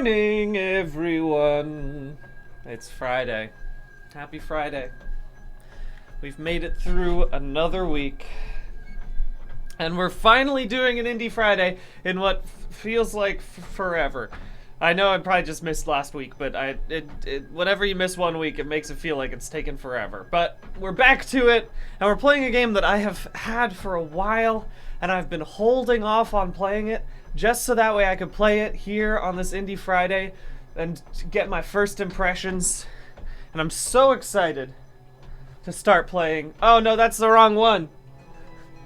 morning, everyone. It's Friday. Happy Friday. We've made it through another week. And we're finally doing an Indie Friday in what feels like forever. I know I probably just missed last week, but whenever you miss 1 week, it makes it feel like it's taken forever. But we're back to it, and we're playing a game that I have had for a while, and I've been holding off on playing it, just so that way I could play it here on this Indie Friday and get my first impressions. And I'm so excited to start playing. Oh no, that's the wrong one.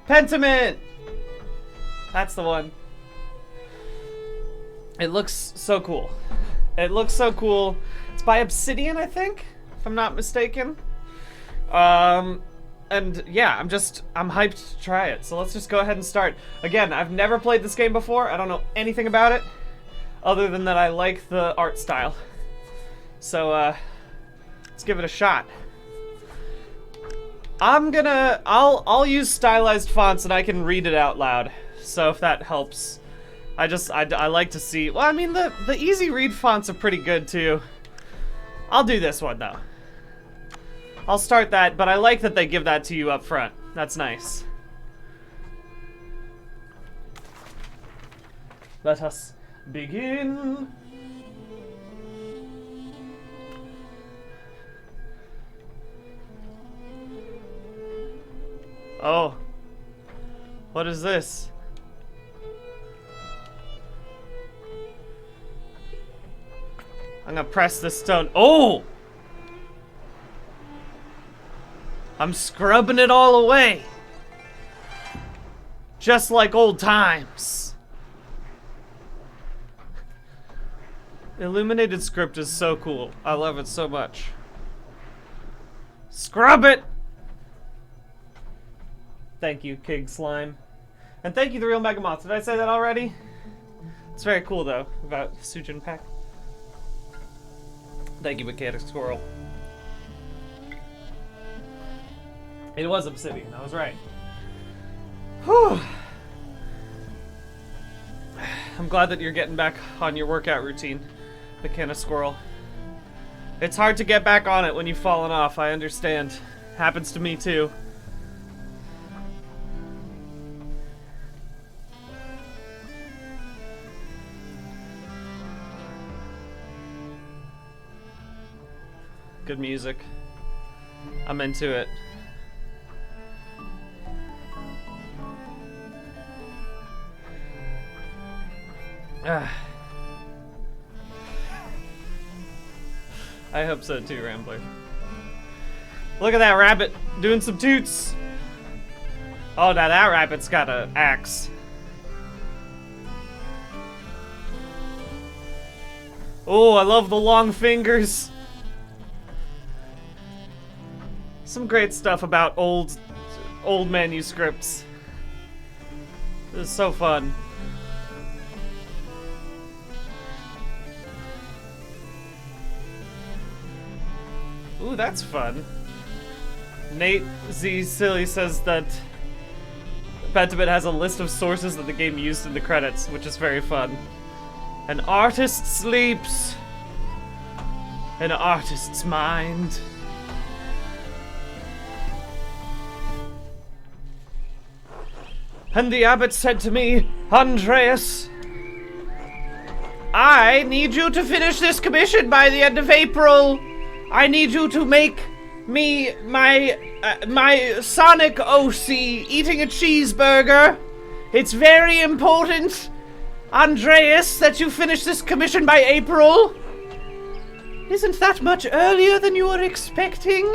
Pentiment! That's the one. It looks so cool. It looks so cool. It's by Obsidian, I think, if I'm not mistaken. And yeah, I'm hyped to try it. So let's just go ahead and start. Again, I've never played this game before. I don't know anything about it, other than that I like the art style. So, let's give it a shot. I'll use stylized fonts and I can read it out loud. So if that helps. I like to see, well, I mean, the easy read fonts are pretty good too. I'll do this one though. I'll start that, but I like that they give that to you up front. That's nice. Let us begin. Oh. What is this? I'm gonna press this stone. Oh! I'm scrubbing it all away. Just like old times. Illuminated script is so cool. I love it so much. Scrub it! Thank you, King Slime. And thank you, The Real Megamoth. Did I say that already? It's very cool, though, about Sujin Pack. Thank you, Mechanic Squirrel. It was Obsidian, I was right. Whew. I'm glad that you're getting back on your workout routine, Mechanic Squirrel. It's hard to get back on it when you've fallen off, I understand. Happens to me too. Good music. I'm into it. I hope so too, Rambler. Look at that rabbit doing some toots. Oh, now that rabbit's got an axe. Oh, I love the long fingers. Some great stuff about old manuscripts. This is so fun. Ooh, that's fun. Nate Z Silly says that Pentiment has a list of sources that the game used in the credits, which is very fun. An artist sleeps. An artist's mind. And the abbot said to me, Andreas, I need you to finish this commission by the end of April. I need you to make me my Sonic OC eating a cheeseburger. It's very important, Andreas, that you finish this commission by April. Isn't that much earlier than you were expecting?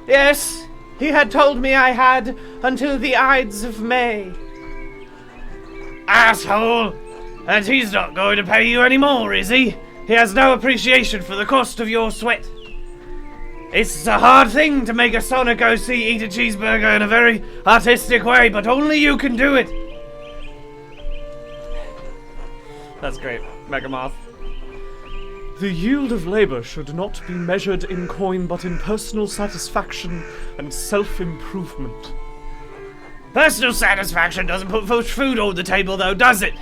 Yes. He had told me I had until the Ides of May. Asshole! And he's not going to pay you anymore, is he? He has no appreciation for the cost of your sweat. It's a hard thing to make a Sonic OC eat a cheeseburger in a very artistic way, but only you can do it. That's great, Megamoth. The yield of labor should not be measured in coin, but in personal satisfaction and self-improvement. Personal satisfaction doesn't put food on the table, though, does it?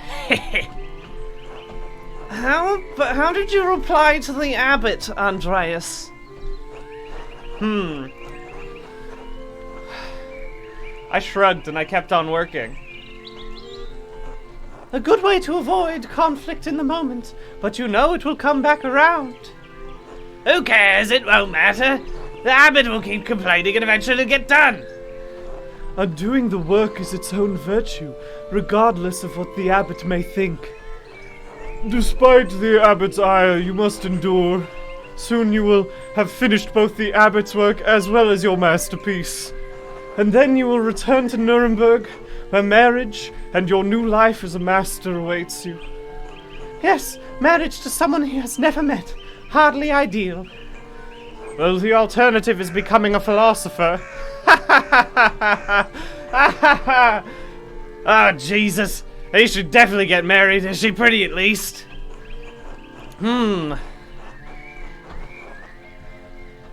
How did you reply to the abbot, Andreas? I shrugged and I kept on working. A good way to avoid conflict in the moment, but you know it will come back around. Who cares? It won't matter. The abbot will keep complaining and eventually get done. Undoing the work is its own virtue, regardless of what the abbot may think. Despite the abbot's ire, you must endure. Soon you will have finished both the abbot's work as well as your masterpiece. And then you will return to Nuremberg, where marriage and your new life as a master awaits you. Yes, marriage to someone he has never met. Hardly ideal. Well, the alternative is becoming a philosopher. Oh, Jesus. They should definitely get married. Is she pretty at least?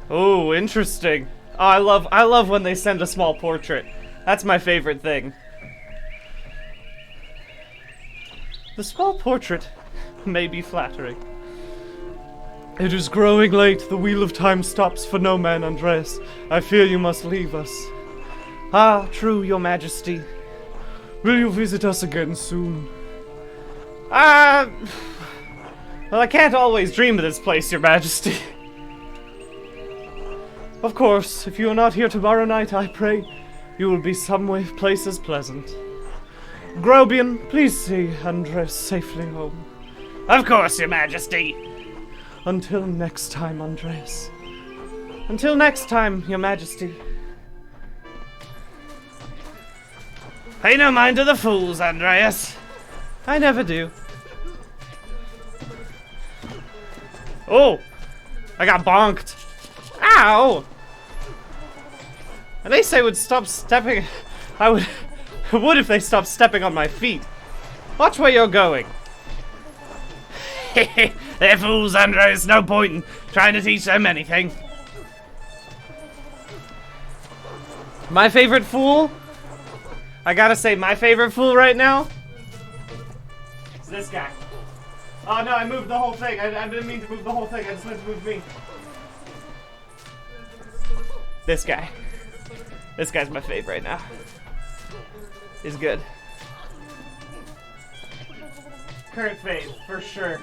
Oh, interesting. Oh, I love when they send a small portrait. That's my favorite thing. The small portrait may be flattering. It is growing late. The wheel of time stops for no man, Andreas. I fear you must leave us. Ah, true, your majesty. Will you visit us again soon? Well, I can't always dream of this place, your majesty. Of course, if you are not here tomorrow night, I pray you will be some place as pleasant. Grobian, please see Andres safely home. Of course, your majesty. Until next time, Andres. Until next time, your majesty. Pay no mind to the fools, Andreas. I never do. Oh! I got bonked. Ow! At least I would stop stepping. I would if they stopped stepping on my feet. Watch where you're going. They're fools, Andreas. No point in trying to teach them anything. My favorite fool? I gotta say, my favorite fool right now is this guy. Oh no, I moved the whole thing. I didn't mean to move the whole thing. I just meant to move me. This guy. This guy's my fave right now. He's good. Current fave, for sure.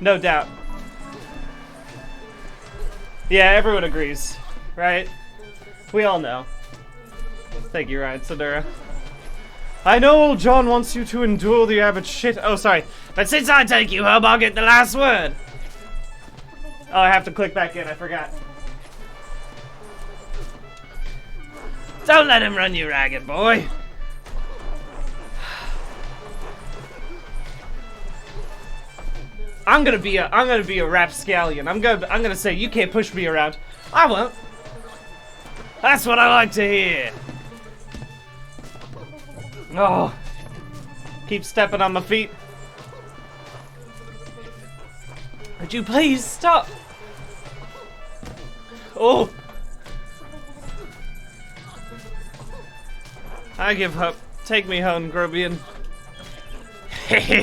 No doubt. Yeah, everyone agrees, right? We all know. Thank you, Ryan Sedura. I know old John wants you to endure the abbot shit. Oh, sorry. But since I take you home, I'll get the last word. Oh, I have to click back in. I forgot. Don't let him run you ragged, boy. I'm gonna be a rapscallion. I'm gonna say you can't push me around. I won't. That's what I like to hear. Oh, keep stepping on my feet. Would you please stop? Oh, I give up. Take me home, Grobian.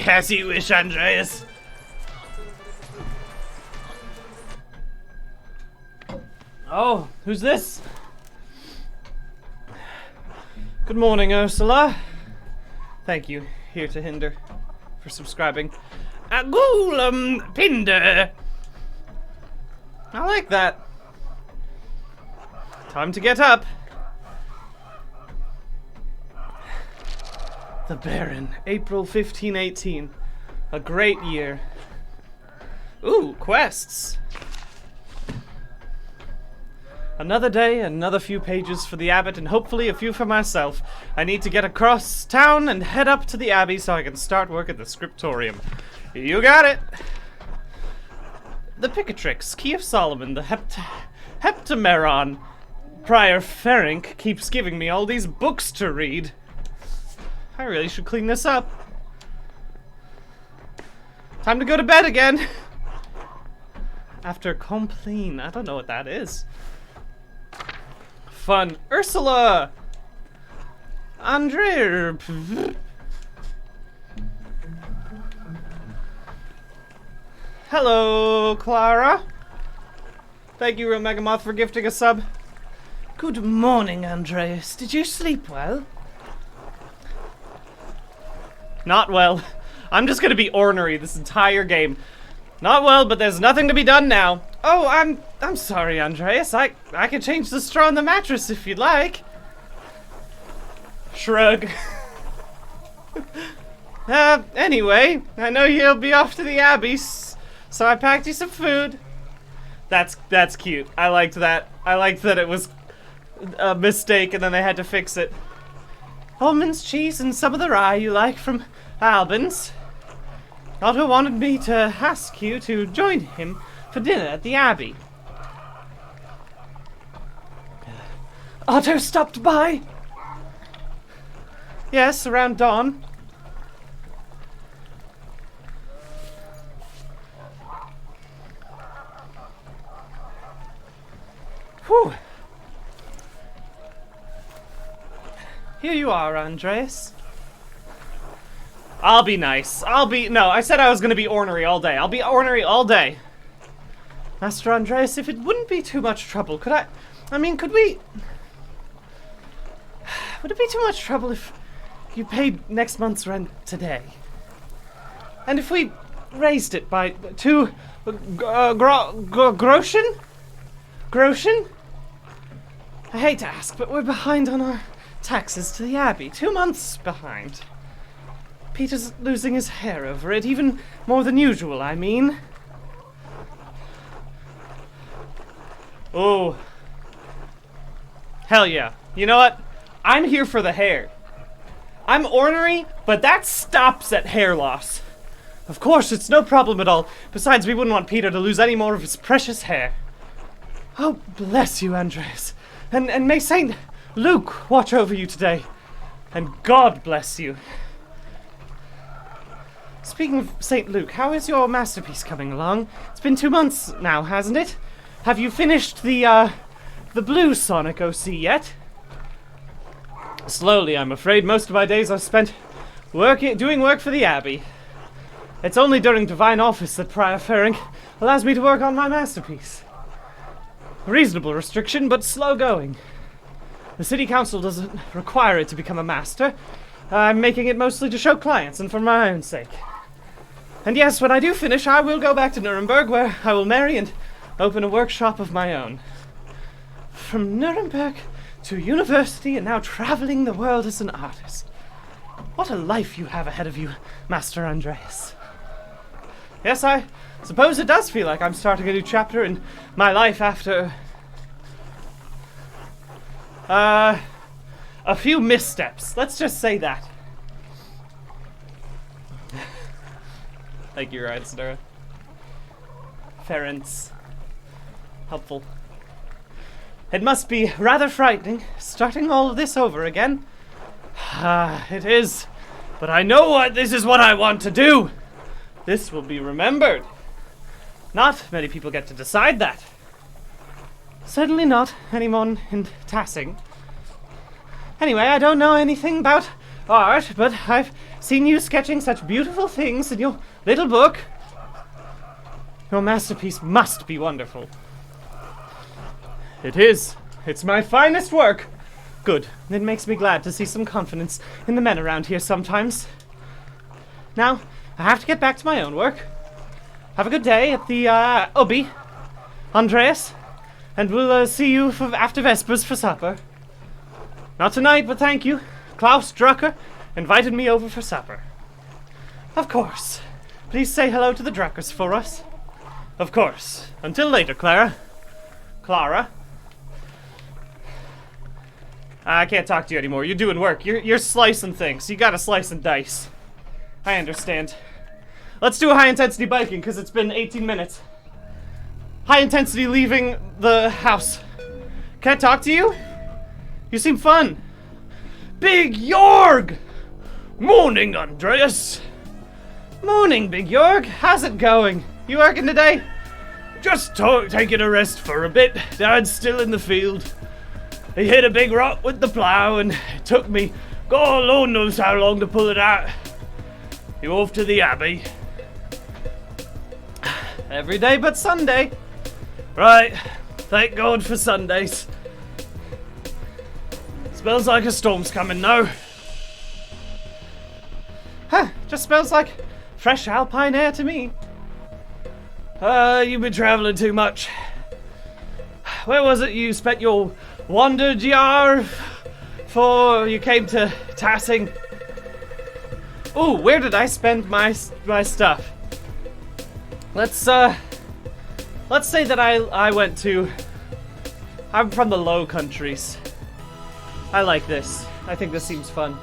As you wish, Andreas. Oh, who's this? Good morning, Ursula. Thank you, Here to Hinder, for subscribing. Agulum Pinder. I like that. Time to get up. The Baron, April 1518. A great year. Ooh, quests. Another day, another few pages for the abbot, and hopefully a few for myself. I need to get across town and head up to the abbey so I can start work at the Scriptorium. You got it! The Picatrix, Key of Solomon, the Heptameron. Prior Ferenc keeps giving me all these books to read. I really should clean this up. Time to go to bed again. After Compline, I don't know what that is. Fun. Ursula! Andre. Hello, Clara. Thank you, Real Megamoth, for gifting a sub. Good morning, Andreas. Did you sleep well? Not well. I'm just gonna be ornery this entire game. Not well, but there's nothing to be done now. Oh, I'm sorry, Andreas. I can change the straw on the mattress if you'd like. Shrug. Anyway, I know you'll be off to the Abbey, so I packed you some food. That's cute. I liked that. I liked that it was a mistake and then they had to fix it. Almonds, cheese, and some of the rye you like from Albans. Otto wanted me to ask you to join him for dinner at the Abbey. Otto stopped by? Yes, around dawn. Whew. Here you are, Andreas. I'll be nice. No, I said I was gonna be ornery all day. I'll be ornery all day. Master Andreas, if it wouldn't be too much trouble, could we... Would it be too much trouble if you paid next month's rent today? And if we raised it by 2 groschen? Groschen? I hate to ask, but we're behind on our taxes to the Abbey. 2 months behind. Peter's losing his hair over it, even more than usual, I mean. Oh. Hell yeah. You know what? I'm here for the hair. I'm ornery, but that stops at hair loss. Of course, it's no problem at all. Besides, we wouldn't want Peter to lose any more of his precious hair. Oh, bless you, Andreas. And may Saint Luke watch over you today. And God bless you. Speaking of St. Luke, how is your masterpiece coming along? It's been 2 months now, hasn't it? Have you finished the blue Sonic OC yet? Slowly, I'm afraid. Most of my days are spent doing work for the Abbey. It's only during Divine Office that Prior Fearing allows me to work on my masterpiece. A reasonable restriction, but slow going. The City Council doesn't require it to become a master. I'm making it mostly to show clients and for my own sake. And yes, when I do finish, I will go back to Nuremberg, where I will marry and open a workshop of my own. From Nuremberg to university and now traveling the world as an artist. What a life you have ahead of you, Master Andreas. Yes, I suppose it does feel like I'm starting a new chapter in my life after... a few missteps. Let's just say that. Thank you, Rhinestera. Ferenc. Helpful. It must be rather frightening, starting all of this over again. It is. But I know this is what I want to do. This will be remembered. Not many people get to decide that. Certainly not anyone in Tassing. Anyway, I don't know anything about art, but I've seen you sketching such beautiful things in your little book. Your masterpiece must be wonderful. It is. It's my finest work. Good. It makes me glad to see some confidence in the men around here sometimes. Now, I have to get back to my own work. Have a good day at the, Obi, Andreas, and we'll see you after Vespers for supper. Not tonight, but thank you. Klaus Drucker invited me over for supper. Of course. Please say hello to the Druckers for us. Of course. Until later, Clara. Clara. I can't talk to you anymore. You're doing work. You're slicing things. You gotta slice and dice. I understand. Let's do a high-intensity biking, because it's been 18 minutes. High-intensity leaving the house. Can I talk to you? You seem fun. Big Jorg! Morning, Andreas. Morning, Big Jorg. How's it going? You working today? Just taking a rest for a bit. Dad's still in the field. He hit a big rock with the plow, and it took me God alone knows how long to pull it out. You off to the Abbey? Every day but Sunday. Right. Thank God for Sundays. Smells like a storm's coming now. Huh, just smells like fresh alpine air to me. You've been traveling too much. Where was it you spent your wandered year before you came to Tassing? Ooh, where did I spend my stuff? Let's say that I went to... I'm from the Low Countries. I like this. I think this seems fun.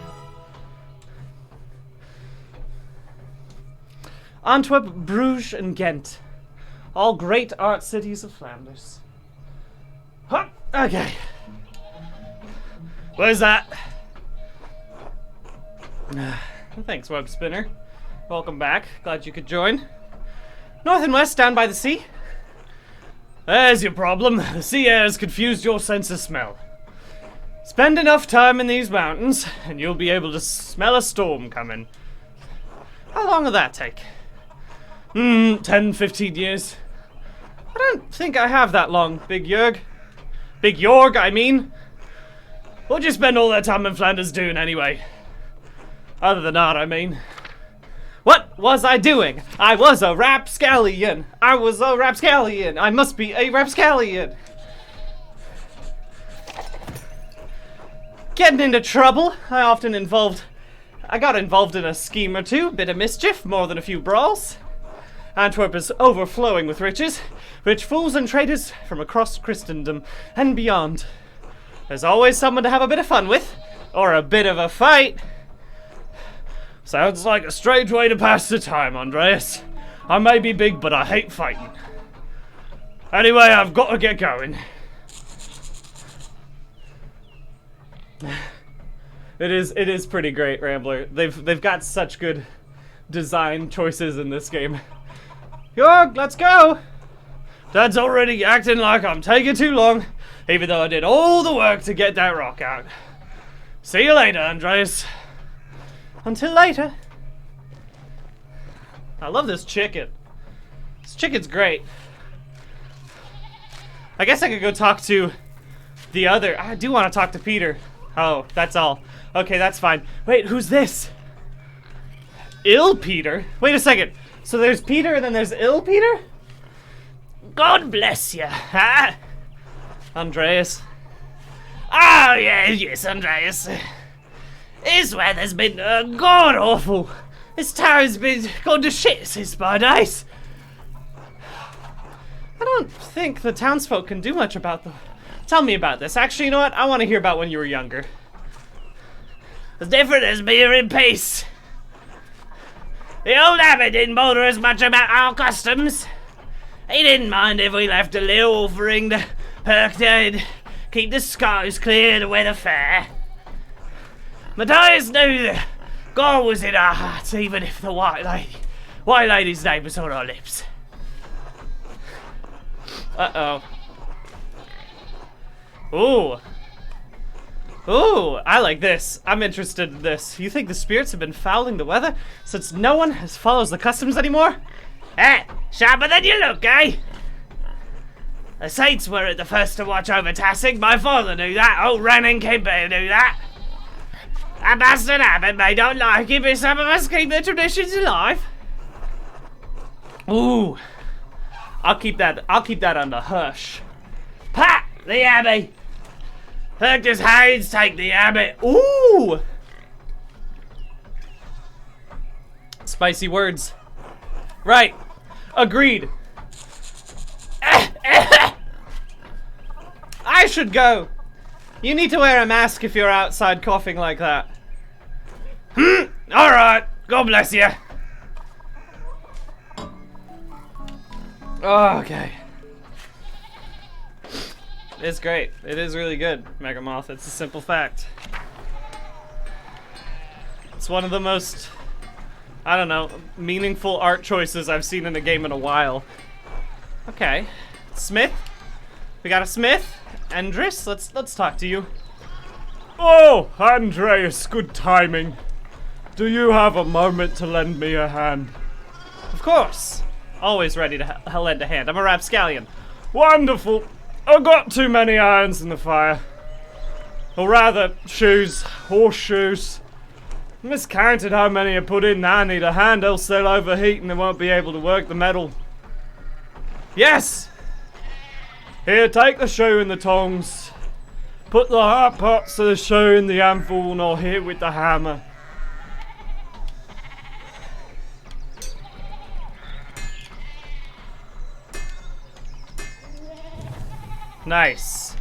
Antwerp, Bruges, and Ghent. All great art cities of Flanders. Huh, okay. Where's that? Thanks, Web Spinner. Welcome back. Glad you could join. North and west, down by the sea. There's your problem. The sea air has confused your sense of smell. Spend enough time in these mountains, and you'll be able to smell a storm coming. How long will that take? 10, 15 years. I don't think I have that long, Big Jörg. Big Jorg, I mean. What'd you spend all that time in Flanders doing anyway? Other than that, I mean. What was I doing? I was a rapscallion. I was a rapscallion. I must be a rapscallion. Getting into trouble. I got involved in a scheme or two, bit of mischief, more than a few brawls. Antwerp is overflowing with riches, rich fools and traders from across Christendom and beyond. There's always someone to have a bit of fun with, or a bit of a fight. Sounds like a strange way to pass the time, Andreas. I may be big, but I hate fighting. Anyway, I've got to get going. It is pretty great, Rambler. They've got such good design choices in this game. Jorg, let's go! Dad's already acting like I'm taking too long, even though I did all the work to get that rock out. See you later, Andreas. Until later. I love this chicken. This chicken's great. I guess I could go talk to the other. I do want to talk to Peter. Oh, that's all. Okay, that's fine. Wait, who's this? Ill Peter? Wait a second. So there's Peter and then there's Ill Peter? God bless you. Huh? Andreas. Oh, yes, Andreas. This weather's been god awful. This town's been gone to shit since my days. I don't think the townsfolk can do much about them. Tell me about this. Actually, you know what? I want to hear about when you were younger. As different as being in peace. The old abbot didn't bother as much about our customs. He didn't mind if we left a little offering to Herkdale, keep the skies clear, the weather fair. Matthias knew that God was in our hearts, even if the White Lady's name was on our lips. Uh-oh. Ooh. Ooh, I like this. I'm interested in this. You think the spirits have been fouling the weather since no one follows the customs anymore? Eh, sharper than you look, eh? The saints were the first to watch over Tassing. My father knew that. Old Renan Kimber knew that. A bastard abbot may not like it, but some of us keep the traditions alive. Ooh. I'll keep that under hush. Pat the abbey. Hector's hounds take the abbot. Ooh. Spicy words. Right. Agreed. I should go. You need to wear a mask if you're outside coughing like that. Alright. God bless you. Oh, okay. It's great. It is really good, Megamoth. It's a simple fact. It's one of the most, I don't know, meaningful art choices I've seen in a game in a while. Okay. Smith? We got a Smith? Andres? Let's talk to you. Oh, Andreas, good timing. Do you have a moment to lend me a hand? Of course. Always ready to lend a hand. I'm a rapscallion. Wonderful. I've got too many irons in the fire. Or rather, shoes. Horseshoes. Miscounted how many I put in. Now I need a hand, else they'll overheat and they won't be able to work the metal. Yes! Here, take the shoe and the tongs. Put the hot parts of the shoe in the anvil and I'll hit it with the hammer. Nice.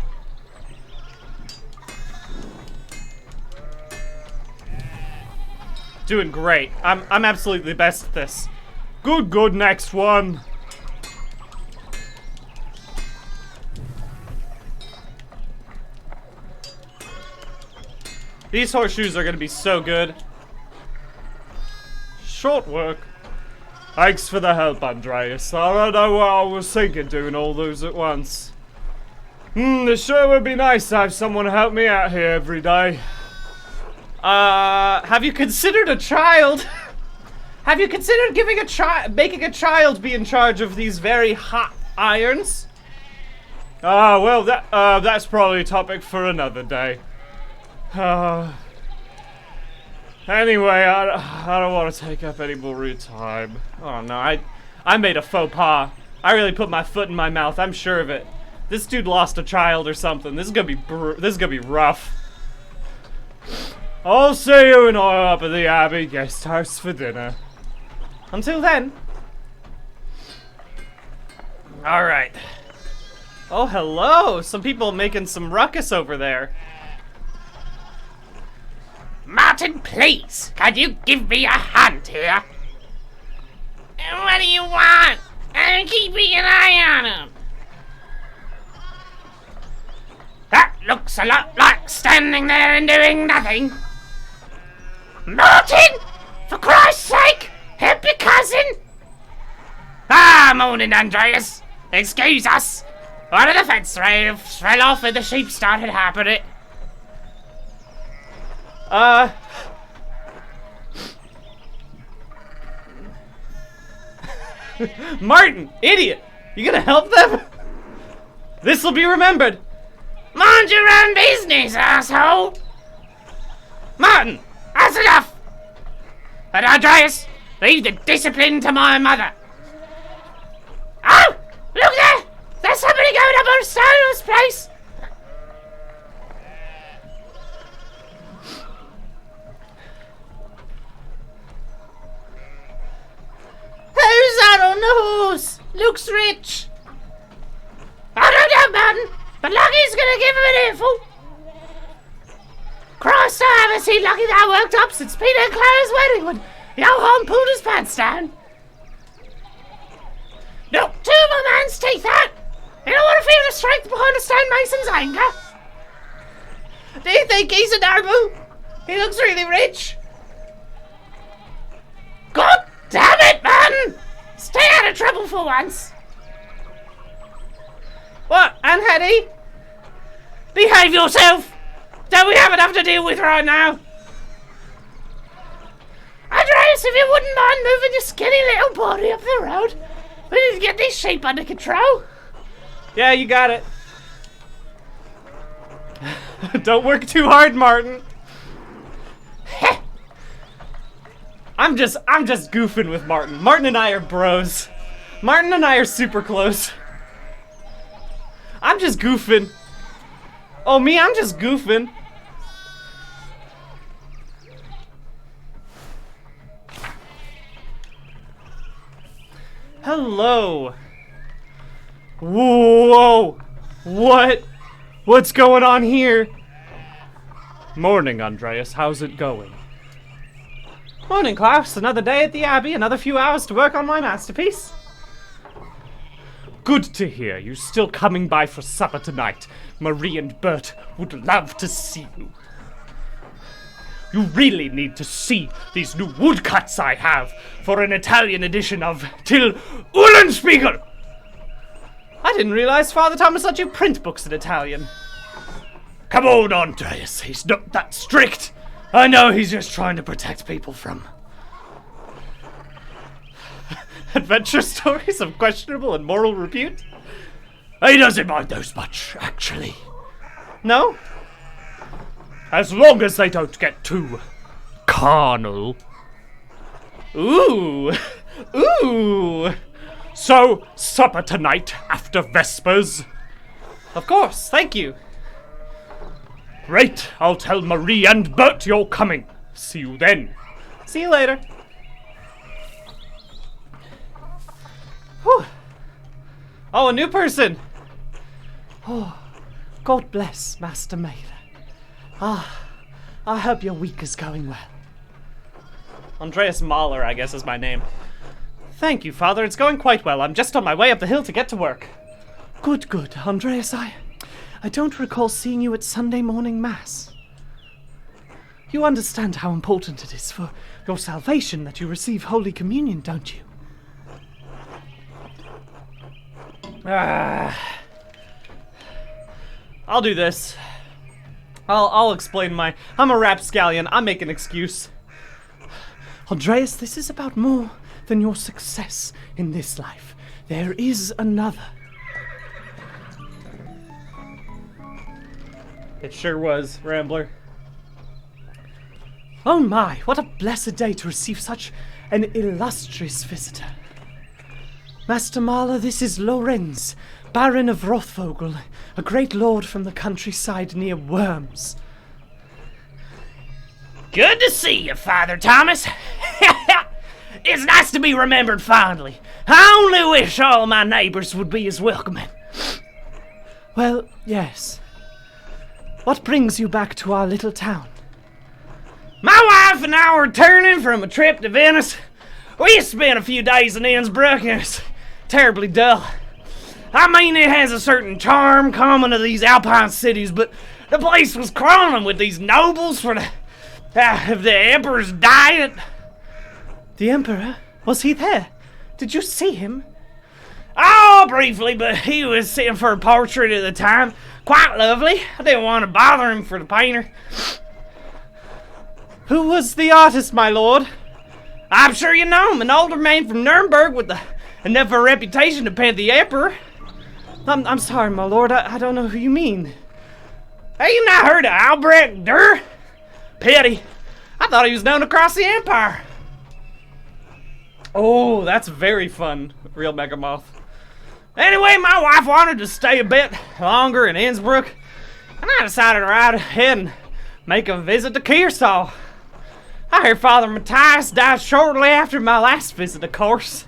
Doing great. I'm absolutely the best at this. Good, next one. These horseshoes are gonna be so good. Short work. Thanks for the help, Andreas. I don't know what I was thinking doing all those at once. It sure would be nice to have someone help me out here every day. Have you considered a child? Have you considered making a child be in charge of these very hot irons? Well, that's probably a topic for another day. Anyway, I don't want to take up any more of your time. Oh no, I made a faux pas. I really put my foot in my mouth. I'm sure of it. This dude lost a child or something. This is gonna be rough. I'll see you and I up at the Abbey guest house for dinner. Until then. All right. Oh, hello. Some people making some ruckus over there. Martin, please, can you give me a hand here? What do you want? I'm keeping an eye on him. That looks a lot like standing there and doing nothing. Martin! For Christ's sake, help your cousin! Morning, Andreas. Excuse us. One of the fence rails fell off and the sheep started hopping it. Martin, idiot! You gonna help them? This'll be remembered. Mind your own business, asshole! Martin, that's enough! And Andreas, leave the discipline to my mother. Oh! Look there! There's somebody going up on Stone's place! Who's that on the horse? Looks rich. I don't know, Martin, but Lucky's gonna give him an earful. Christ, I haven't seen Lucky that worked up since Peter and Clara's wedding when Johan pulled his pants down. Look, two of my man's teeth out. You don't want to feel the strength behind a stonemason's anger. Do you think he's a noble? He looks really rich. God damn it, man! Stay out of trouble for once. What, Aunt Hetty? Behave yourself! Don't we have enough to deal with right now? Andreas, if you wouldn't mind moving your skinny little body up the road, we need to get these sheep under control. Yeah, you got it. Don't work too hard, Martin. I'm just goofing with Martin. Martin and I are bros. Martin and I are super close. I'm just goofing. Oh, me, I'm just goofing. Hello. Whoa. What's going on here? Morning, Andreas. How's it going? Morning, Klaus. Another day at the Abbey, another few hours to work on my masterpiece. Good to hear. You're still coming by for supper tonight. Marie and Bert would love to see you. You really need to see these new woodcuts I have for an Italian edition of Till Uhlenspiegel. I didn't realize Father Thomas let you print books in Italian. Come on, Andreas. He's not that strict. I know he's just trying to protect people from Adventure stories of questionable and moral repute? He doesn't mind those much, actually. No? As long as they don't get too carnal. Ooh. Ooh. So, supper tonight after Vespers? Of course, thank you. Great, I'll tell Marie and Bert you're coming. See you then. See you later. Whew. Oh, a new person. Oh, God bless, Master Mailer. I hope your week is going well. Andreas Mahler, I guess, is my name. Thank you, Father. It's going quite well. I'm just on my way up the hill to get to work. Good, good. Andreas, I don't recall seeing you at Sunday morning Mass. You understand how important it is for your salvation that you receive Holy Communion, don't you? I'll do this. I'll explain I'm a rapscallion. I make an excuse. Andreas, this is about more than your success in this life. There is another. It sure was, Rambler. Oh my, what a blessed day to receive such an illustrious visitor. Master Mahler, this is Lorenz, Baron of Rothvogel, a great lord from the countryside near Worms. Good to see you, Father Thomas. It's nice to be remembered fondly. I only wish all my neighbors would be as welcoming. Well, yes. What brings you back to our little town? My wife and I were returning from a trip to Venice. We spent a few days in Innsbruck and it's terribly dull. I mean, it has a certain charm common to these alpine cities, but the place was crawling with these nobles for the Emperor's diet. The Emperor? Was he there? Did you see him? Oh, briefly, but he was sitting for a portrait at the time. Quite lovely. I didn't want to bother him for the painter. Who was the artist, my lord? I'm sure you know him, an older man from Nuremberg with enough of a reputation to paint the Emperor. I'm sorry, my lord. I don't know who you mean. Have you not heard of Albrecht Dürer? Pity. I thought he was known across the Empire. Oh, that's very fun, real Megamoth. Anyway, my wife wanted to stay a bit longer in Innsbruck, and I decided to ride ahead and make a visit to Kearsall. I heard Father Matthias died shortly after my last visit, of course.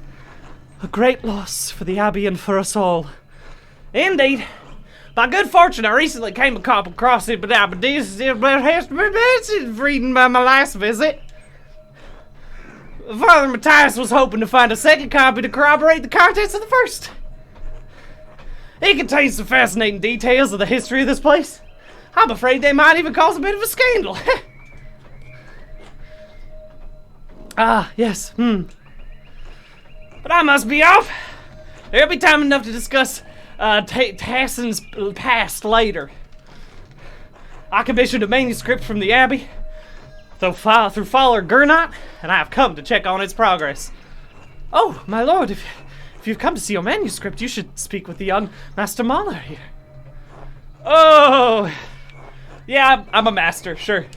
A great loss for the Abbey and for us all. Indeed. By good fortune, I recently came across it, but reading by my last visit. Father Matthias was hoping to find a second copy to corroborate the contents of the first. It contains some fascinating details of the history of this place. I'm afraid they might even cause a bit of a scandal. Yes, But I must be off. There'll be time enough to discuss Tassing's past later. I commissioned a manuscript from the Abbey through Father Gernot, and I have come to check on its progress. Oh, my lord, if you've come to see your manuscript, you should speak with the young Master Mahler here. Oh, yeah, I'm a master, sure.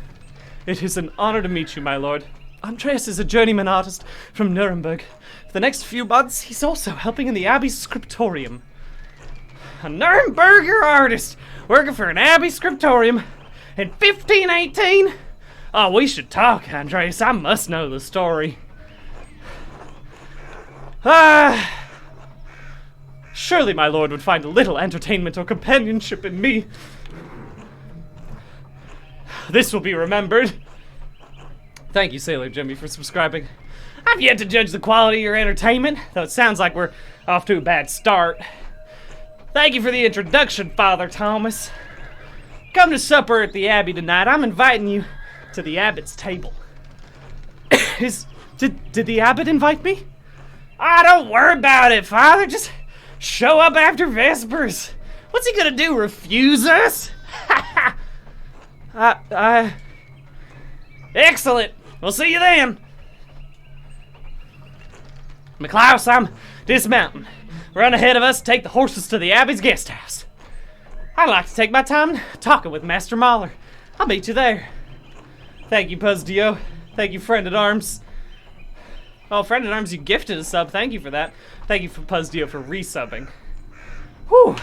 It is an honor to meet you, my lord. Andreas is a journeyman artist from Nuremberg. For the next few months, he's also helping in the Abbey's Scriptorium. A Nuremberger artist working for an Abbey Scriptorium in 1518? Oh, we should talk, Andreas. I must know the story. Surely my lord would find a little entertainment or companionship in me. This will be remembered. Thank you, Sailor Jimmy, for subscribing. I've yet to judge the quality of your entertainment, though it sounds like we're off to a bad start. Thank you for the introduction, Father Thomas. Come to supper at the Abbey tonight. I'm inviting you to the Abbot's table. Did the Abbot invite me? Don't worry about it, Father. Just show up after Vespers. What's he gonna do, refuse us? Excellent. We'll see you then. McClouse, I'm dismounting. Run ahead of us, take the horses to the Abbey's guest house. I'd like to take my time talking with Master Mahler. I'll meet you there. Thank you, Puzdio. Thank you, Friend at Arms. Oh, Friend at Arms, you gifted a sub. Thank you for that. Thank you for Puzdio for resubbing. Whew.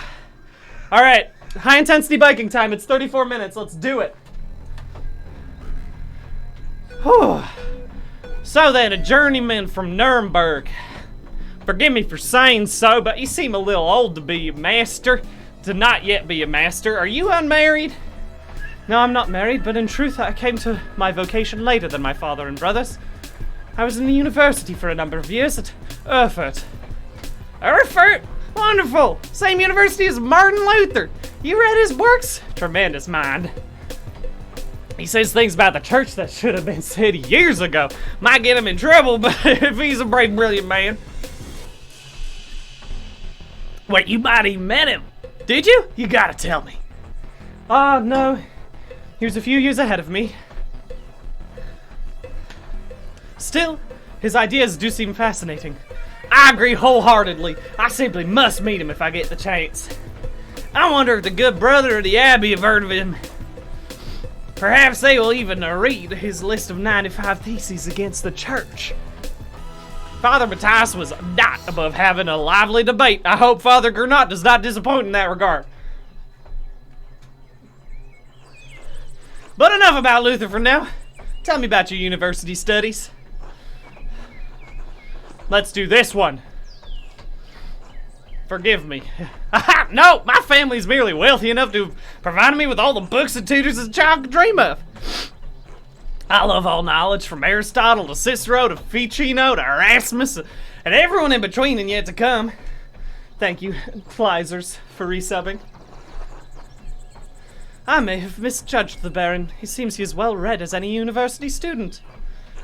Alright, high intensity biking time. It's 34 minutes. Let's do it. Whew. So then, a journeyman from Nuremberg. Forgive me for saying so, but you seem a little old to be a master. To not yet be a master. Are you unmarried? No, I'm not married, but in truth, I came to my vocation later than my father and brothers. I was in the university for a number of years at Erfurt. Erfurt? Wonderful! Same university as Martin Luther. You read his works? Tremendous mind. He says things about the church that should have been said years ago. Might get him in trouble, but if he's a brave, brilliant man. Wait, you might even met him. Did you? You gotta tell me. No. He was a few years ahead of me. Still, his ideas do seem fascinating. I agree wholeheartedly. I simply must meet him if I get the chance. I wonder if the good brother of the Abbey have heard of him. Perhaps they will even read his list of 95 theses against the church. Father Matthias was not above having a lively debate. I hope Father Gernot does not disappoint in that regard. But enough about Luther for now. Tell me about your university studies. Let's do this one. Forgive me. No, my family's merely wealthy enough to provide me with all the books and tutors a child could dream of. I love all knowledge, from Aristotle to Cicero to Ficino to Erasmus and everyone in between and yet to come. Thank you, Kleisers, for resubbing. I may have misjudged the Baron. He seems he as well read as any university student.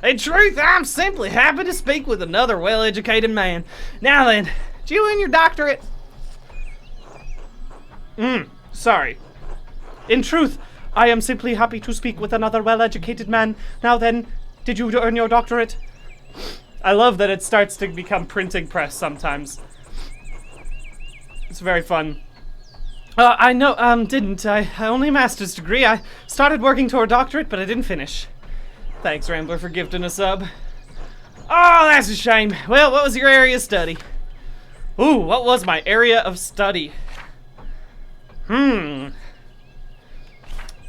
In truth, I'm simply happy to speak with another well-educated man. Now then, did you win your doctorate? Sorry. In truth, I am simply happy to speak with another well-educated man. Now then, did you earn your doctorate? I love that it starts to become printing press sometimes. It's very fun. I didn't. I only a master's degree. I started working toward a doctorate, but I didn't finish. Thanks, Rambler, for gifting a sub. Oh, that's a shame. Well, what was your area of study? Ooh, what was my area of study? I'm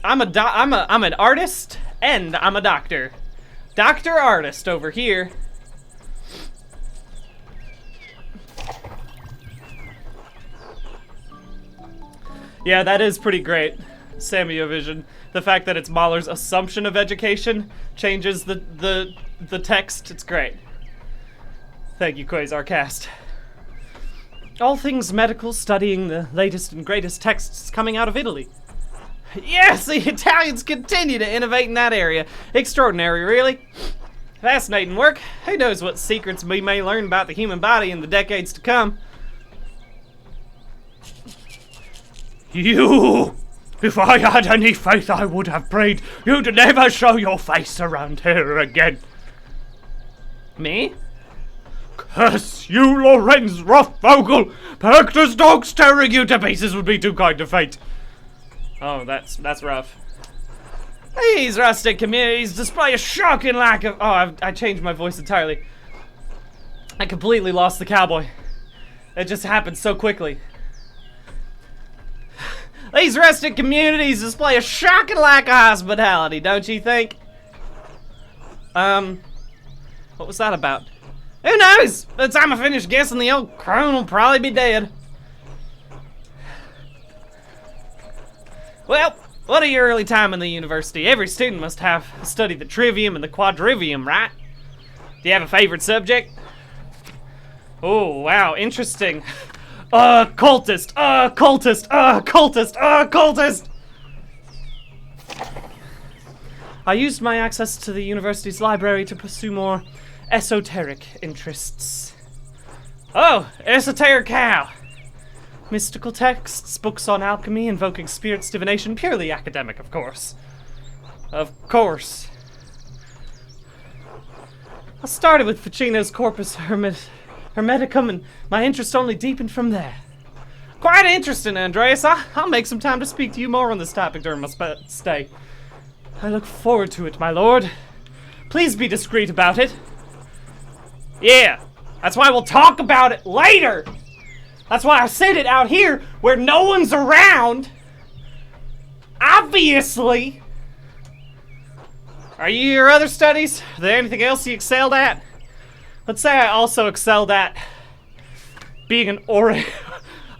an artist and I'm a doctor. Doctor artist over here. Yeah, that is pretty great. Samiovision. The fact that it's Mahler's assumption of education changes the text. It's great. Thank you, Quasarcast. All things medical, studying the latest and greatest texts coming out of Italy. Yes, the Italians continue to innovate in that area. Extraordinary, really. Fascinating work. Who knows what secrets we may learn about the human body in the decades to come. You! If I had any faith, I would have prayed you'd never show your face around here again. Me? Curse you, Lorenz Rothvogel! Perkner's dogs tearing you to pieces would be too kind to fate. Oh, that's rough. These rustic communities display a shocking lack of... Oh, I changed my voice entirely. I completely lost the cowboy. It just happened so quickly. These rustic communities display a shocking lack of hospitality, don't you think? What was that about? Who knows? By the time I finish guessing, the old crone will probably be dead. Well, what are your early time in the university? Every student must have studied the trivium and the quadrivium, right? Do you have a favorite subject? Oh, wow, interesting. Cultist, cultist, cultist, cultist! I used my access to the university's library to pursue more esoteric interests. Oh, esoteric how? Mystical texts, books on alchemy, invoking spirits, divination, purely academic, of course. Of course. I started with Ficino's Corpus Hermeticum, and my interest only deepened from there. Quite interesting, Andreas. I'll make some time to speak to you more on this topic during my stay. I look forward to it, my lord. Please be discreet about it. Yeah, that's why we'll talk about it later. That's why I said it out here where no one's around. Obviously. Are you your other studies? Are there anything else you excelled at? Let's say I also excelled at being an orator.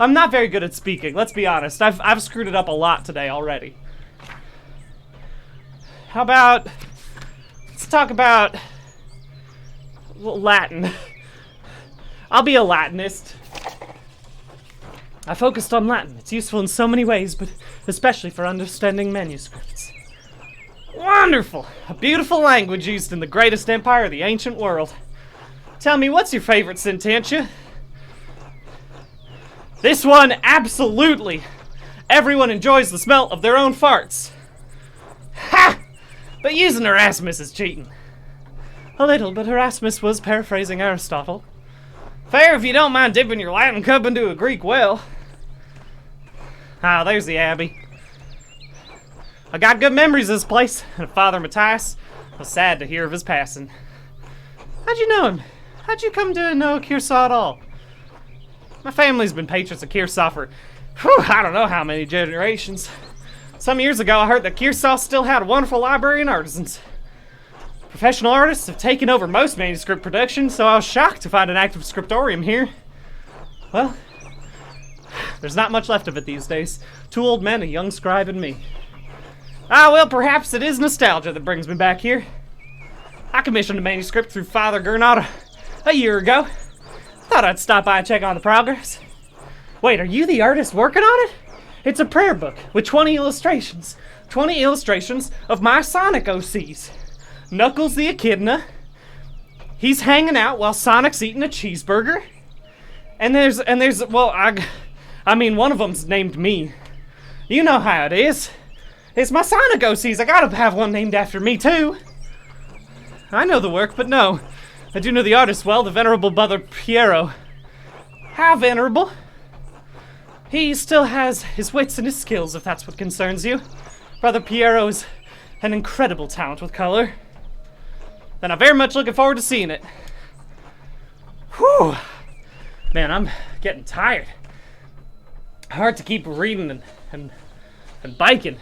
I'm not very good at speaking, let's be honest. I've screwed it up a lot today already. How about, let's talk about Latin. I'll be a Latinist. I focused on Latin. It's useful in so many ways, but especially for understanding manuscripts. Wonderful! A beautiful language used in the greatest empire of the ancient world. Tell me, what's your favorite sententia? This one, absolutely. Everyone enjoys the smell of their own farts. Ha! But using Erasmus is cheating. A little, but Erasmus was paraphrasing Aristotle. Fair if you don't mind dipping your Latin cup into a Greek well. Ah, there's the Abbey. I got good memories of this place, and Father Matthias was sad to hear of his passing. How'd you know him? How'd you come to know Kearsarge at all? My family's been patrons of Kearsarge for, I don't know how many generations. Some years ago, I heard that Kearsarge still had a wonderful library and artisans. Professional artists have taken over most manuscript production, so I was shocked to find an active scriptorium here. Well, there's not much left of it these days. 2 old men, a young scribe, and me. Ah, well, perhaps it is nostalgia that brings me back here. I commissioned a manuscript through Father Gernot a year ago. Thought I'd stop by and check on the progress. Wait, are you the artist working on it? It's a prayer book with 20 illustrations. 20 illustrations of my Sonic OCs. Knuckles the Echidna. He's hanging out while Sonic's eating a cheeseburger. And there's, well, I mean, one of them's named me. You know how it is. It's my Sonic OCs. I gotta have one named after me, too. I know the work, but no. I do know the artist well, the venerable Brother Piero. How venerable? He still has his wits and his skills, if that's what concerns you. Brother Piero is an incredible talent with color. And I'm very much looking forward to seeing it. Whew! Man, I'm getting tired. Hard to keep reading and biking.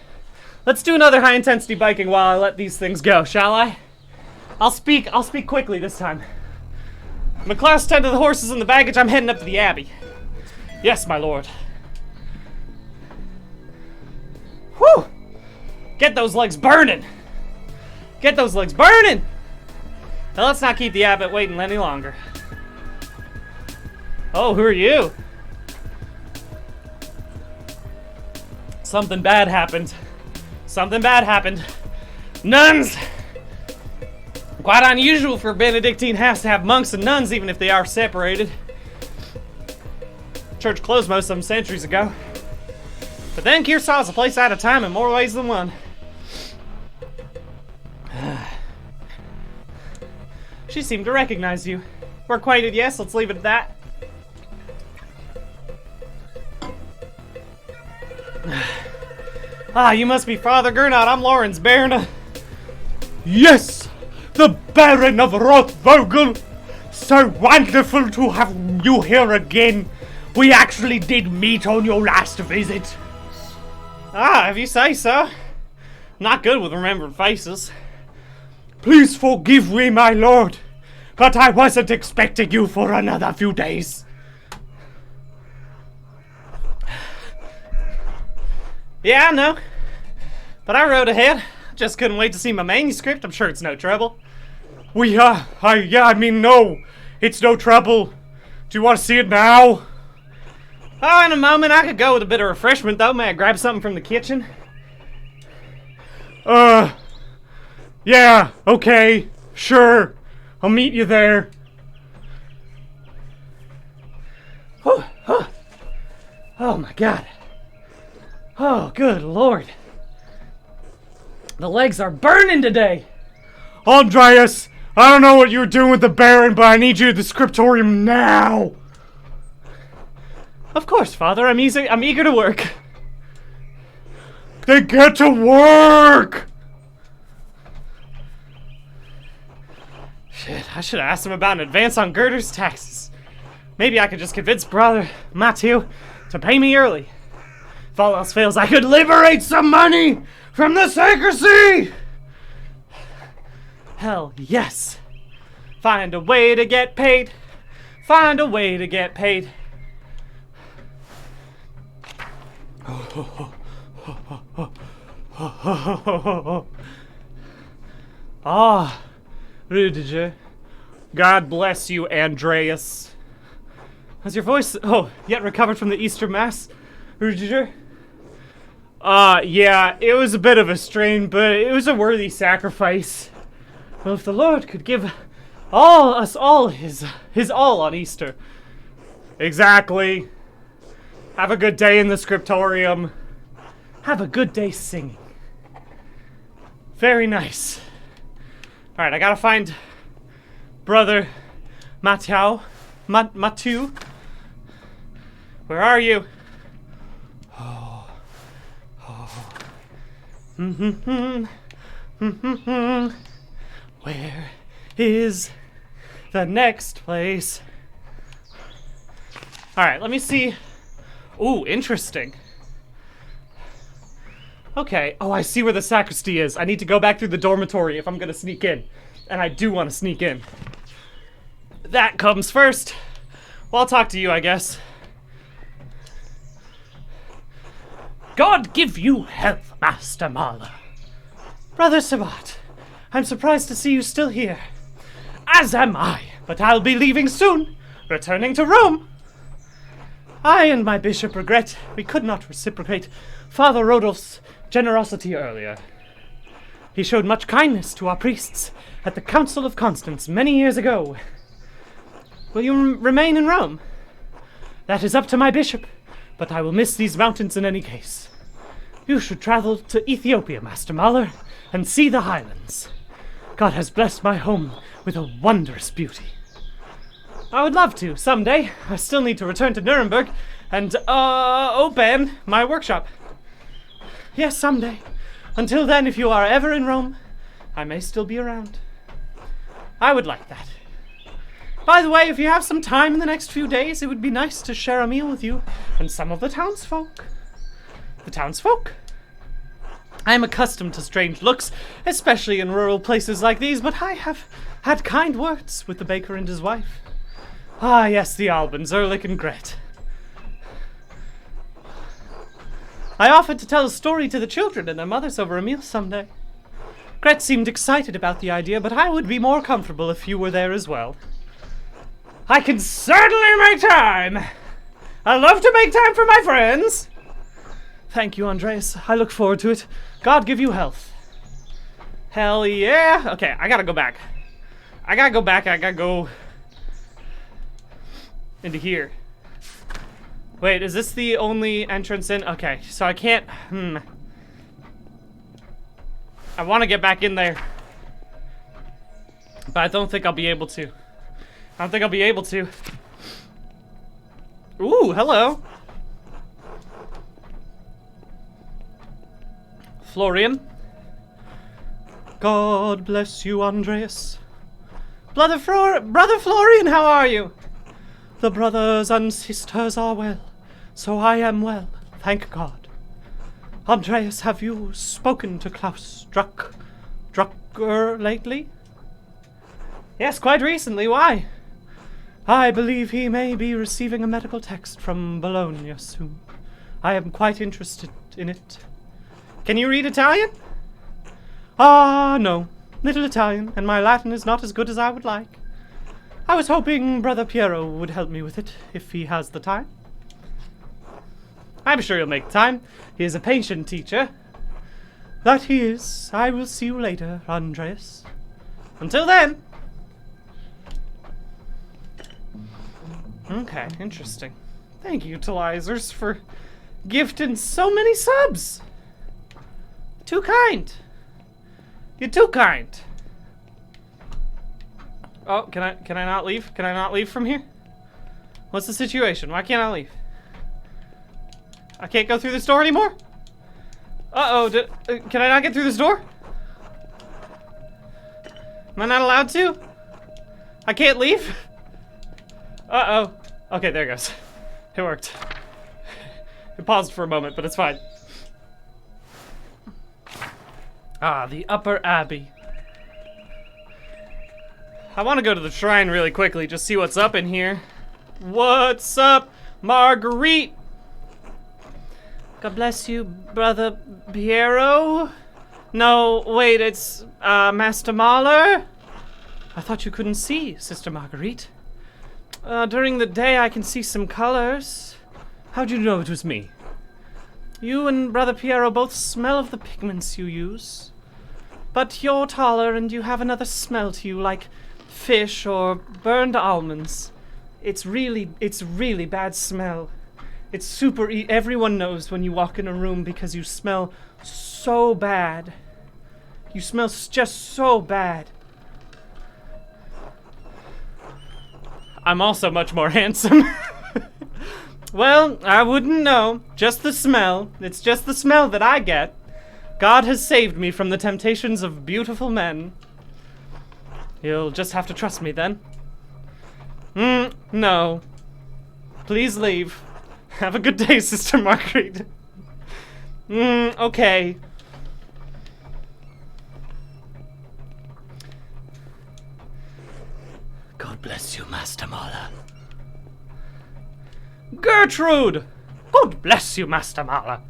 Let's do another high-intensity biking while I let these things go, shall I? I'll speak quickly this time. McClouse, tend to the horses and the baggage. I'm heading up to the Abbey. Yes, my lord. Whew! Get those legs burning! Get those legs burning! Now let's not keep the abbot waiting any longer. Oh, who are you? Something bad happened. Something bad happened. Nuns! Quite unusual for a Benedictine house to have monks and nuns, even if they are separated. Church closed most of them centuries ago. But then Kearsarge's a place out of time in more ways than one. She seemed to recognize you. We're acquainted, yes, let's leave it at that. Ah, you must be Father Gernot. I'm Lawrence, Baron. Yes! The Baron of Rothvogel! So wonderful to have you here again. We actually did meet on your last visit. Ah, if you say so. Not good with remembering faces. Please forgive me, my lord, but I wasn't expecting you for another few days. Yeah, I know. But I rode ahead. Just couldn't wait to see my manuscript. I'm sure it's no trouble. I mean, no. It's no trouble. Do you want to see it now? Oh, in a moment. I could go with a bit of refreshment, though. May I grab something from the kitchen? Yeah, okay. Sure. I'll meet you there. Oh, my God. Oh, good Lord. The legs are burning today. Andreas, I don't know what you were doing with the Baron, but I need you at the Scriptorium now! Of course, Father. I'm eager to work. Then get to work! Shit, I should have asked him about an advance on Girder's taxes. Maybe I could just convince Brother Matthew to pay me early. If all else fails, I could liberate some money from the secrecy! Hell yes. Find a way to get paid. Find a way to get paid. Ah, Rudiger. God bless you, Andreas. Has your voice, yet recovered from the Easter Mass, Rudiger? Yeah, it was a bit of a strain, but it was a worthy sacrifice. Well, if the Lord could give us all his all on Easter. Exactly. Have a good day in the Scriptorium. Have a good day singing. Very nice. Alright, I gotta find Brother Matthew. Matthew. Where are you? Where is the next place? Alright, let me see. Ooh, interesting. Okay. Oh, I see where the sacristy is. I need to go back through the dormitory if I'm gonna sneak in. And I do want to sneak in. That comes first. Well, I'll talk to you, I guess. God give you health, Master Marla. Brother Sabat, I'm surprised to see you still here. As am I, but I'll be leaving soon, returning to Rome. I and my bishop regret we could not reciprocate Father Rodolph's generosity earlier. He showed much kindness to our priests at the Council of Constance many years ago. Will you remain in Rome? That is up to my bishop, but I will miss these mountains in any case. You should travel to Ethiopia, Master Mahler, and see the highlands. God has blessed my home with a wondrous beauty. I would love to, someday. I still need to return to Nuremberg and, open my workshop. Yes, someday. Until then, if you are ever in Rome, I may still be around. I would like that. By the way, if you have some time in the next few days, it would be nice to share a meal with you and some of the townsfolk. The townsfolk? I am accustomed to strange looks, especially in rural places like these, but I have had kind words with the baker and his wife. Ah, yes, the Albans, Ehrlich and Gret. I offered to tell a story to the children and their mothers over a meal someday. Gret seemed excited about the idea, but I would be more comfortable if you were there as well. I can certainly make time! I love to make time for my friends! Thank you, Andreas. I look forward to it. God give you health. Hell yeah! Okay, I gotta go back. I gotta go into here. Wait, is this the only entrance in? Okay, so I can't... I want to get back in there. But I don't think I'll be able to. Ooh, hello. Florian. God bless you, Andreas. Brother Florian, how are you? The brothers and sisters are well, so I am well, thank God. Andreas, have you spoken to Klaus Drucker lately? Yes, quite recently. Why? I believe he may be receiving a medical text from Bologna soon. I am quite interested in it. Can you read Italian? Ah, no. Little Italian, and my Latin is not as good as I would like. I was hoping Brother Piero would help me with it, if he has the time. I'm sure he'll make time. He is a patient teacher. That he is. I will see you later, Andreas. Until then. Okay, interesting. Thank you, Utilizers, for gifting so many subs. Too kind. You're too kind. Oh, can I not leave? Can I not leave from here? What's the situation? Why can't I leave? I can't go through this door anymore? Uh-oh, can I not get through this door? Am I not allowed to? I can't leave? Uh-oh. Okay, there it goes. It worked. It paused for a moment, but it's fine. Ah, the Upper Abbey. I want to go to the shrine really quickly, just see what's up in here. What's up, Marguerite? God bless you, Brother Piero. No, wait, it's, Master Mahler? I thought you couldn't see, Sister Marguerite. During the day I can see some colors. How'd you know it was me? You and Brother Piero both smell of the pigments you use. But you're taller and you have another smell to you, like fish or burned almonds. It's really bad smell. It's super everyone knows when you walk in a room because you smell so bad. You smell just so bad. I'm also much more handsome. Well, I wouldn't know. Just the smell. It's just the smell that I get. God has saved me from the temptations of beautiful men. You'll just have to trust me then. No. Please leave. Have a good day, Sister Marguerite. Okay. God bless you, Master Mahler. Gertrude! God bless you, Master Mahler.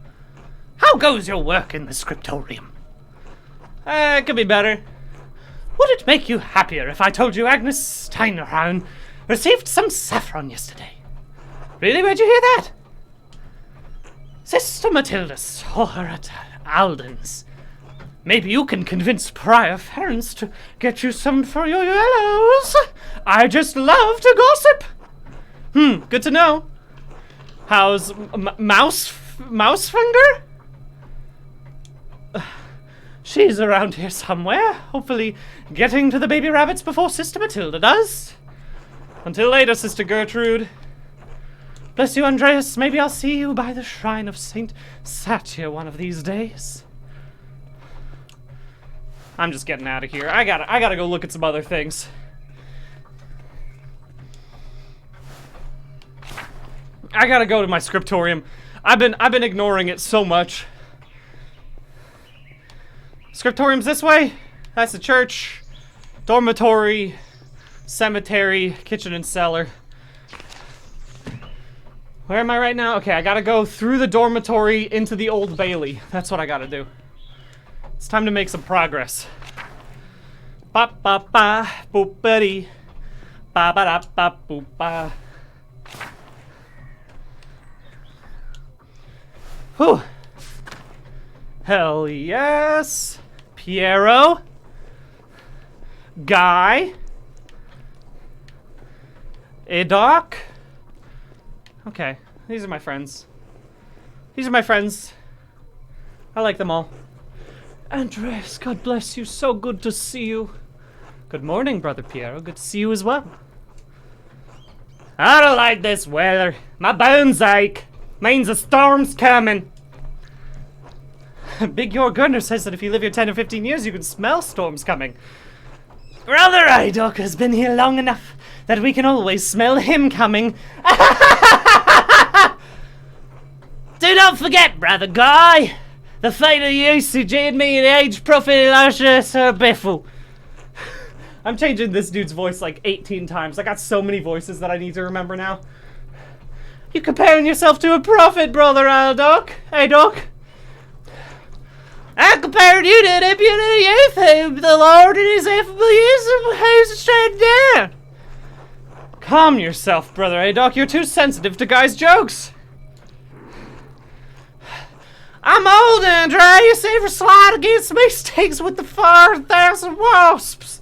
How goes your work in the Scriptorium? It could be better. Would it make you happier if I told you Agnes Steinraun received some saffron yesterday? Really? Where'd you hear that? Sister Matilda saw her at Alden's. Maybe you can convince Prior Ference to get you some for your yellows. I just love to gossip. Good to know. How's Mousefinger? She's around here somewhere, hopefully getting to the baby rabbits before Sister Matilda does. Until later, Sister Gertrude. Bless you, Andreas. Maybe I'll see you by the shrine of Saint Satyr one of these days. I'm just getting out of here. I gotta go look at some other things. I gotta go to my scriptorium. I've been ignoring it so much. Scriptorium's this way. That's the church, dormitory, cemetery, kitchen and cellar. Where am I right now? Okay, I gotta go through the dormitory into the Old Bailey. That's what I gotta do. It's time to make some progress. Ba ba ba boop buddy. Ba ba da ba boop ba. Whew. Hell yes. Piero. Guy. Adoc. Okay, these are my friends. These are my friends. I like them all. Andres, God bless you. So good to see you. Good morning, Brother Piero. Good to see you as well. I don't like this weather. My bones ache. Means a storm's coming. Big Yor Gunner says that if you live here 10 or 15 years, you can smell storms coming. Brother Idoc has been here long enough that we can always smell him coming. Do not forget, Brother Guy, the fate of usage in me and the age prophet Sir Biffle. I'm changing this dude's voice like 18 times. I got so many voices that I need to remember now. You comparing yourself to a prophet, Brother Idoc? Idoc? I compared you to an impudent youth whom the Lord in his ineffable use has straight down. Calm yourself, Brother Adoc. You're too sensitive to guys' jokes. I'm old, Andreas. Every slide against me sticks with the 4,000 wasps.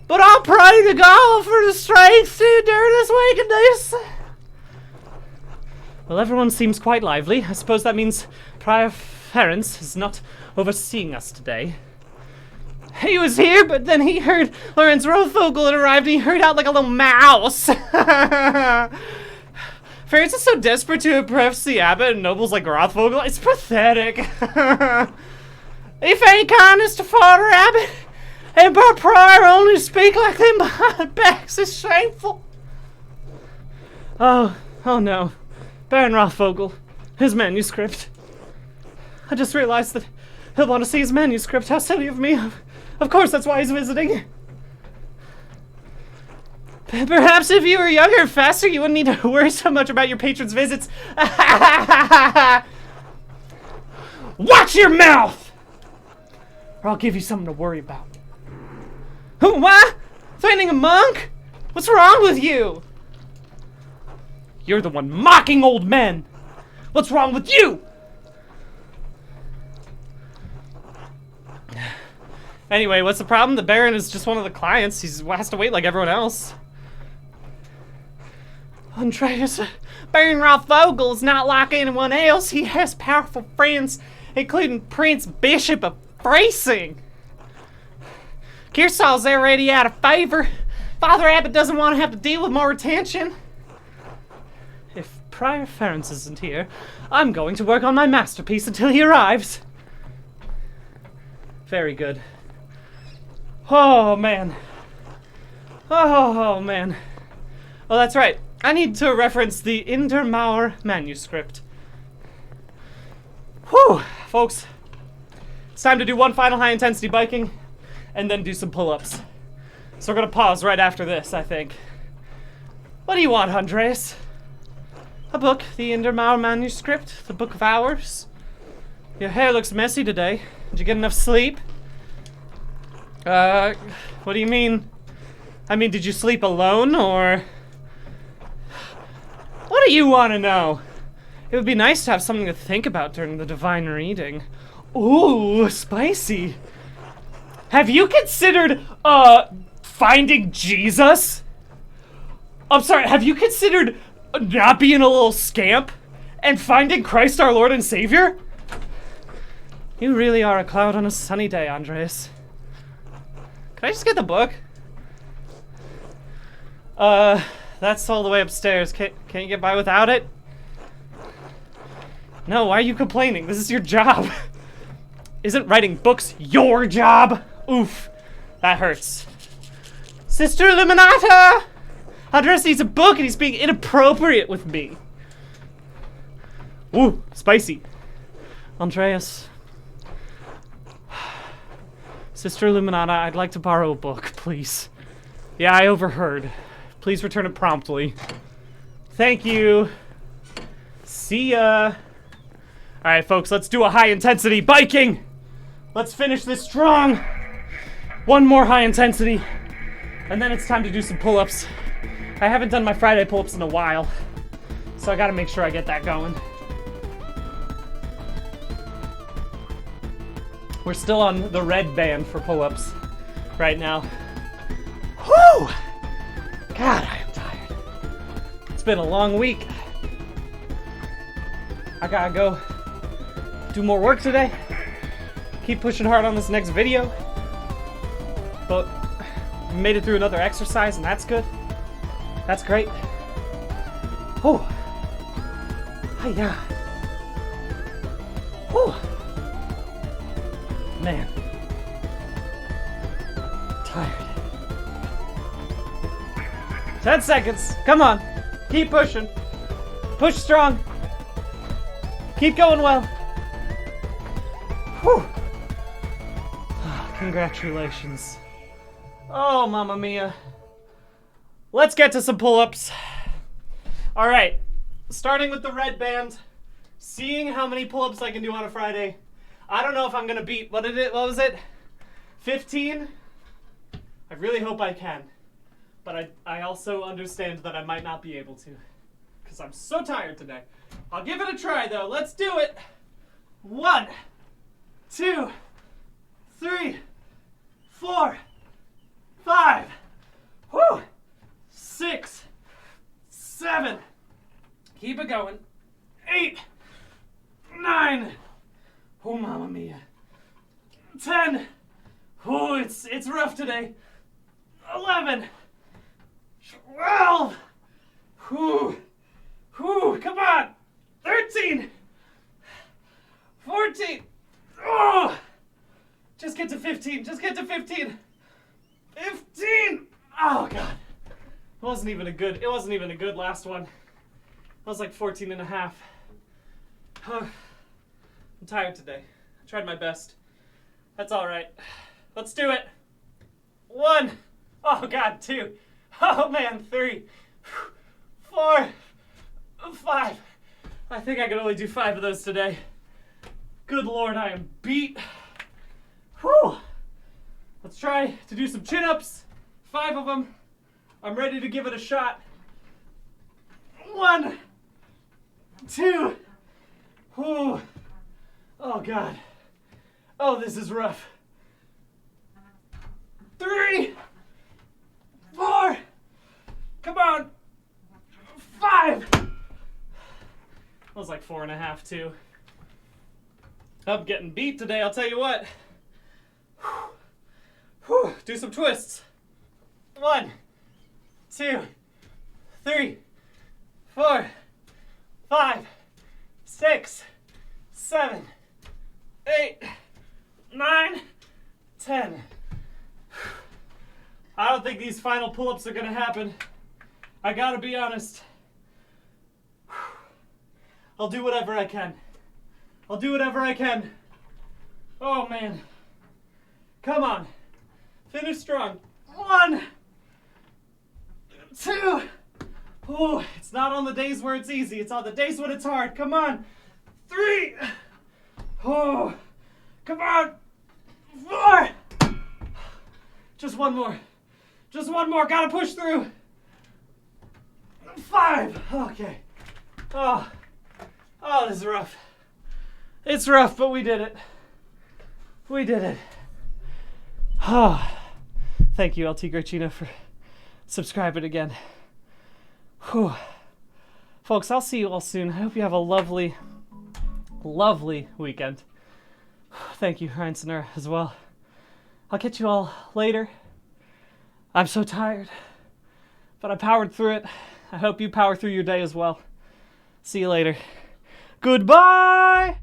But I'll pray to God for the strength to endure this wickedness. Well, everyone seems quite lively. I suppose that means Prior Ference is not overseeing us today. He was here, but then he heard Lorenz Rothvogel had arrived and he heard out like a little mouse. Ferris is so desperate to impress the abbot and nobles like Rothvogel, it's pathetic. If ain't kindness to Father Abbot and Bar Prior only speak like them behind backs is shameful. Oh no. Baron Rothvogel, his manuscript. I just realized that he'll want to see his manuscript. How silly of me. Of course, that's why he's visiting. Perhaps if you were younger and faster, you wouldn't need to worry so much about your patron's visits. Watch your mouth! Or I'll give you something to worry about. What? Threatening a monk? What's wrong with you? You're the one mocking old men. What's wrong with you? Anyway, what's the problem? The Baron is just one of the clients. He has to wait like everyone else. Andreas, Baron Rothvogel is not like anyone else. He has powerful friends, including Prince Bishop of Freising. Kearsall's already out of favor. Father Abbot doesn't want to have to deal with more attention. If Prior Ferenc isn't here, I'm going to work on my masterpiece until he arrives. Very good. Oh, man. Oh, man. Oh, that's right. I need to reference the Indermauer manuscript. Whew, folks. It's time to do one final high-intensity biking, and then do some pull-ups. So we're gonna pause right after this, I think. What do you want, Andreas? A book, the Indermauer manuscript, the Book of Hours. Your hair looks messy today. Did you get enough sleep? What do you mean? I mean, did you sleep alone, or... What do you want to know? It would be nice to have something to think about during the divine reading. Ooh, spicy. Have you considered, finding Jesus? I'm sorry, have you considered not being a little scamp and finding Christ our Lord and Savior? You really are a cloud on a sunny day, Andreas. Can I just get the book? That's all the way upstairs. Can't you get by without it? No, why are you complaining? This is your job. Isn't writing books your job? Oof, that hurts. Sister Illuminata! Andres needs a book and he's being inappropriate with me. Ooh, spicy. Andreas. Sister Illuminata, I'd like to borrow a book, please. Yeah, I overheard. Please return it promptly. Thank you. See ya. Alright, folks, let's do a high-intensity biking. Let's finish this strong. One more high-intensity. And then it's time to do some pull-ups. I haven't done my Friday pull-ups in a while, so I gotta make sure I get that going. We're still on the red band for pull-ups right now. Whew! God, I am tired. It's been a long week. I gotta go do more work today. Keep pushing hard on this next video. But we made it through another exercise, and that's good. That's great. Oh. Hi-ya. Oh. Man. Tired. 10 seconds. Come on. Keep pushing. Push strong. Keep going well. Whew. Congratulations. Oh, Mamma Mia. Let's get to some pull-ups. All right. Starting with the red band. Seeing how many pull-ups I can do on a Friday. I don't know if I'm gonna beat, what was it? 15? I really hope I can. But I also understand that I might not be able to. Because I'm so tired today. I'll give it a try though. Let's do it. 1, 2, 3, 4, 5, whew, 6, 7, keep it going, 8, 9, oh Mamma Mia, 10, Oh, it's rough today. 11. 12. Whew. Whew, come on. 13. 14. Oh! Just get to 15. Just get to 15. 15. Oh god. It wasn't even a good last one. I was like 14 and a half. I'm tired today. I tried my best. That's all right. Let's do it. 1. Oh god, 2. Oh man, 3. 4. 5. I think I can only do 5 of those today. Good lord, I am beat. Whew. Let's try to do some chin-ups. 5 of them. I'm ready to give it a shot. 1. 2. Whew. Oh god. Oh, this is rough. 3. 4. Come on. 5. That was like 4.5 too. I'm getting beat today, I'll tell you what. Whew. Do some twists. 1, 2, 3, 4, 5, 6, 7, 8, 9, 10. I don't think these final pull-ups are gonna happen. I gotta be honest. I'll do whatever I can. I'll do whatever I can. Oh man. Come on. Finish strong. 1, 2. Oh, it's not on the days where it's easy. It's on the days when it's hard. Come on. 3. Oh, come on. 4. Just one more. Just one more. Gotta push through. 5. Okay. Oh, this is rough. It's rough, but we did it. We did it. Oh, thank you, LT Grachino, for subscribing again. Whew. Folks, I'll see you all soon. I hope you have a lovely, lovely weekend. Thank you, Ryan Sonora, as well. I'll catch you all later. I'm so tired, but I powered through it. I hope you power through your day as well. See you later. Goodbye!